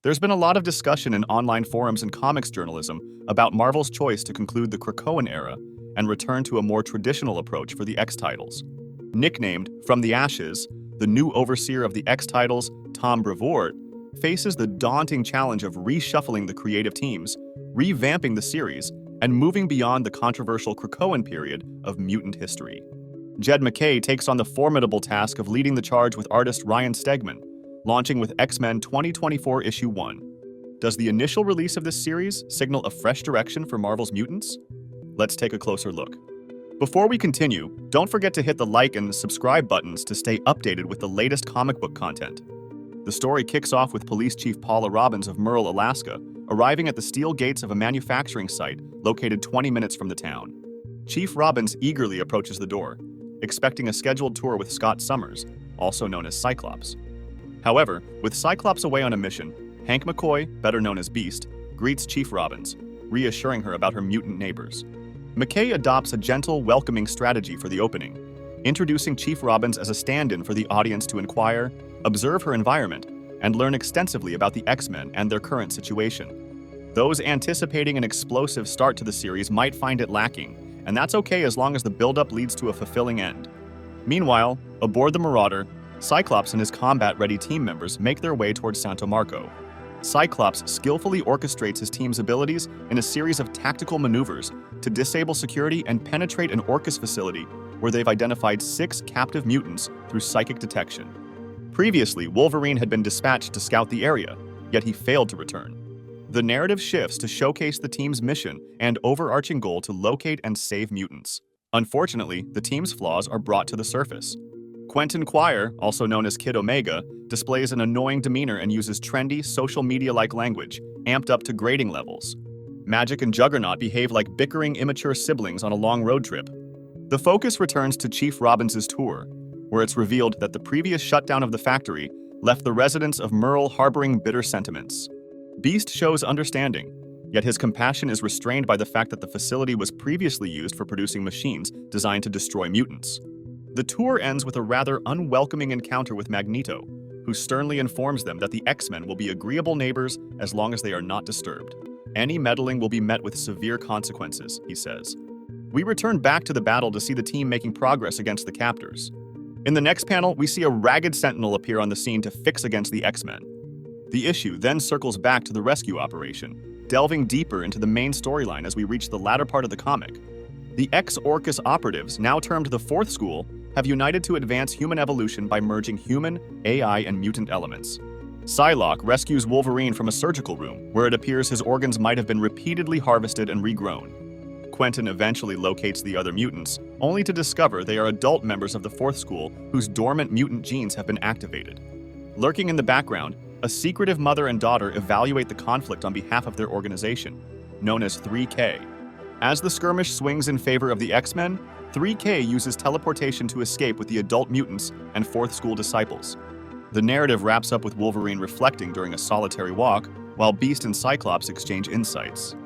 There's been a lot of discussion in online forums and comics journalism about Marvel's choice to conclude the Krakoan era and return to a more traditional approach for the X titles. Nicknamed From the Ashes, the new overseer of the X titles, Tom Brevoort, faces the daunting challenge of reshuffling the creative teams, revamping the series, and moving beyond the controversial Krakoan period of mutant history. Jed MacKay takes on the formidable task of leading the charge with artist Ryan Stegman, launching with X-Men 2024 Issue 1. Does the initial release of this series signal a fresh direction for Marvel's mutants? Let's take a closer look. Before we continue, don't forget to hit the like and subscribe buttons to stay updated with the latest comic book content. The story kicks off with Police Chief Paula Robbins of Merle, Alaska, arriving at the steel gates of a manufacturing site located 20 minutes from the town. Chief Robbins eagerly approaches the door, expecting a scheduled tour with Scott Summers, also known as Cyclops. However, with Cyclops away on a mission, Hank McCoy, better known as Beast, greets Chief Robbins, reassuring her about her mutant neighbors. McKay adopts a gentle, welcoming strategy for the opening, introducing Chief Robbins as a stand-in for the audience to inquire, observe her environment, and learn extensively about the X-Men and their current situation. Those anticipating an explosive start to the series might find it lacking, and that's okay as long as the build-up leads to a fulfilling end. Meanwhile, aboard the Marauder, Cyclops and his combat-ready team members make their way towards Santo Marco. Cyclops skillfully orchestrates his team's abilities in a series of tactical maneuvers to disable security and penetrate an ORCHIS facility where they've identified 6 captive mutants through psychic detection. Previously, Wolverine had been dispatched to scout the area, yet he failed to return. The narrative shifts to showcase the team's mission and overarching goal to locate and save mutants. Unfortunately, the team's flaws are brought to the surface. Quentin Quire, also known as Kid Omega, displays an annoying demeanor and uses trendy, social media-like language, amped up to grating levels. MAGIK and Juggernaut behave like bickering, immature siblings on a long road trip. The focus returns to Chief Robbins' tour, where it's revealed that the previous shutdown of the factory left the residents of Merle harboring bitter sentiments. Beast shows understanding, yet his compassion is restrained by the fact that the facility was previously used for producing machines designed to destroy mutants. The tour ends with a rather unwelcoming encounter with MAGNETO, who sternly informs them that the X-Men will be agreeable neighbors as long as they are not disturbed. Any meddling will be met with severe consequences, he says. We return back to the battle to see the team making progress against the captors. In the next panel, we see a ragged Sentinel appear on the scene to fix against the X-Men. The issue then circles back to the rescue operation, delving deeper into the main storyline as we reach the latter part of the comic. The ex-ORCHIS operatives, now termed the Fourth School, have united to advance human evolution by merging human, AI, and mutant elements. PSYLOKKE rescues Wolverine from a surgical room, where it appears his organs might have been repeatedly harvested and regrown. Quentin eventually locates the other mutants, only to discover they are adult members of the Fourth School whose dormant mutant genes have been activated. Lurking in the background, a secretive mother and daughter evaluate the conflict on behalf of their organization, known as 3K. As the skirmish swings in favor of the X-Men, 3K uses teleportation to escape with the adult mutants and Fourth School disciples. The narrative wraps up with Wolverine reflecting during a solitary walk, while Beast and Cyclops exchange insights.